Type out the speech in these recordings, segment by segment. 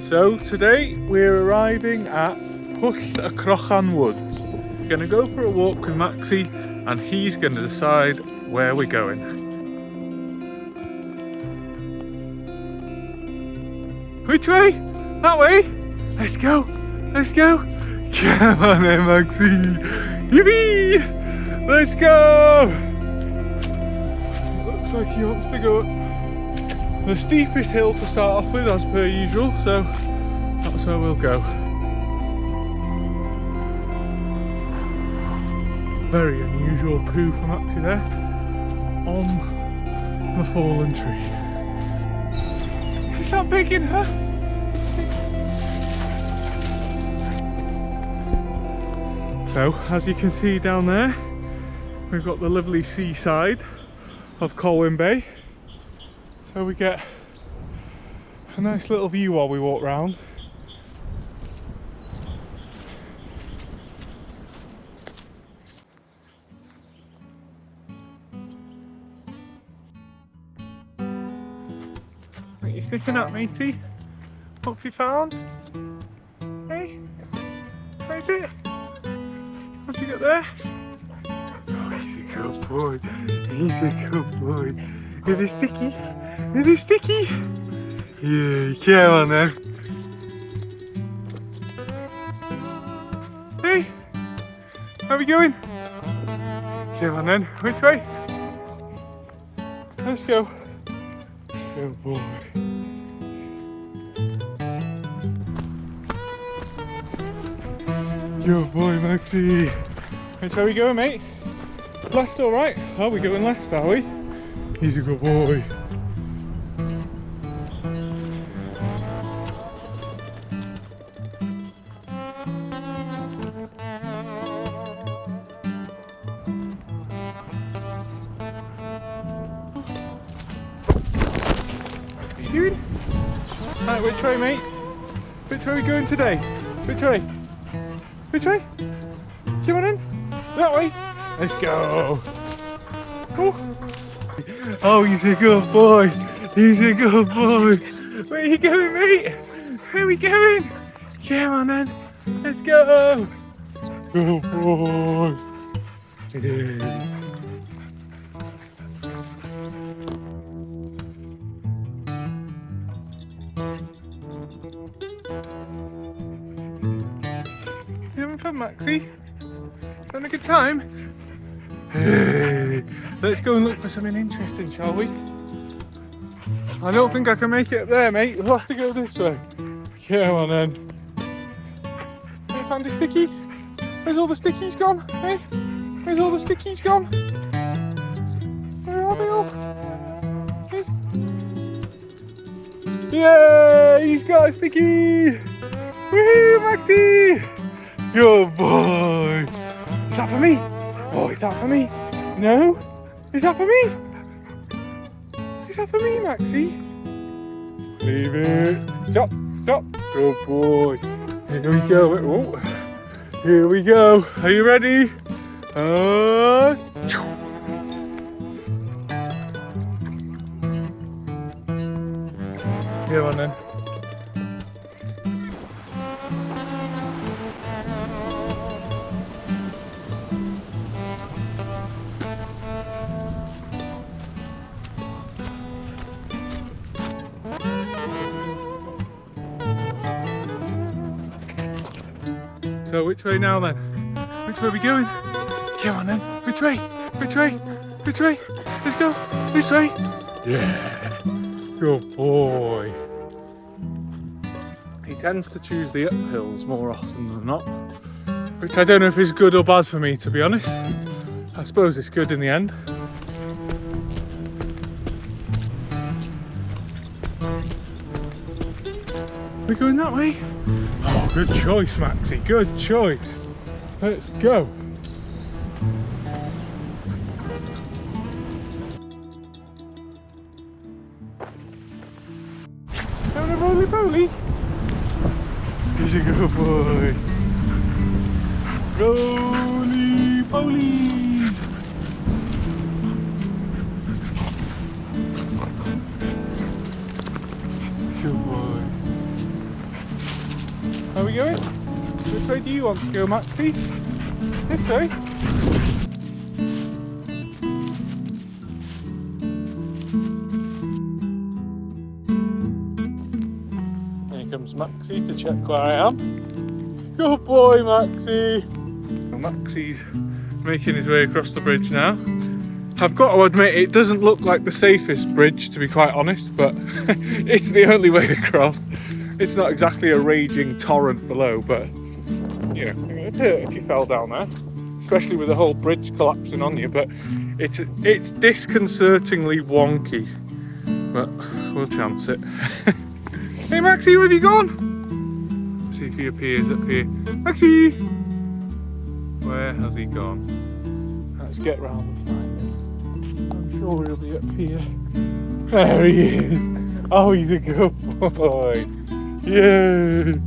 So today we're arriving at Pwll y Crochan Woods. We're going to go for a walk with Maxy and he's going to decide where we're going. Which way? That way? Let's go! Let's go! Come on then, Maxy! Yippee! Let's go! It looks like he wants to go up the steepest hill to start off with, as per usual, so that's where we'll go. Very unusual poo from Maxy there on the fallen tree. Is that big in her? So, as you can see down there, we've got the lovely seaside of Colwyn Bay. So we get a nice little view while we walk round. What are you sniffing at, matey? What have you found? Hey? What is it? What have you got there? Oh, he's a good boy. He's a good boy. Is it sticky? Is it sticky? Yeah, come on then. Hey, where are we going? Come on then, which way? Let's go. Good boy. Good boy, Maxy. Which way are we going, mate? Left or right? Oh, we're going left, are we? He's a good boy. Dude. Right, which way, mate? Which way are we going today? Which way? Which way? Come on in. That way. Let's go. Oh. Oh, he's a good boy. He's a good boy. Where are you going, mate? Where are we going? Come on then. Let's go. Good boy. Yeah. You having fun, Maxy? Having a good time? Hey, let's go and look for something interesting, shall we? I don't think I can make it up there, mate. We'll have to go this way. Come on then. Have you found a sticky? Where's all the stickies gone? Hey? Where's all the stickies gone? Where are they all? Hey? Yeah, he's got a sticky! Woohoo, Maxy! Good boy! Is that for me? Oh, is that for me? No? Is that for me? Is that for me, Maxy? Leave it. Stop, stop. Good boy. Here we go. Oh, here we go. Are you ready? Come on then. So which way now then? Which way are we going? Come on then. Which way? Which way? Which way? Let's go. This way. Yeah. Good boy. He tends to choose the uphills more often than not, which I don't know if is good or bad for me, to be honest. I suppose it's good in the end. We're going that way? Oh, good choice, Maxy, good choice. Let's go. Having a roly-poly? He's a good boy. Roly-poly. Good boy. Are we going? Which way do you want to go, Maxy? This way? Here comes Maxy to check where I am. Good boy, Maxy! Well, Maxy's making his way across the bridge now. I've got to admit, it doesn't look like the safest bridge, to be quite honest, but it's the only way across. It's not exactly a raging torrent below, but you know, it'd hurt if you fell down there, especially with the whole bridge collapsing on you. But it's disconcertingly wonky, but we'll chance it. Hey Maxy, where have you gone? Let's see if he appears up here. Maxy! Where has he gone? Let's get round and find him. I'm sure he'll be up here. There he is. Oh, he's a good boy. Yeah.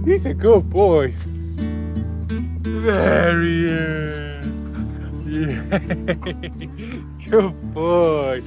He's a good boy. There he is. Yeah. Good boy.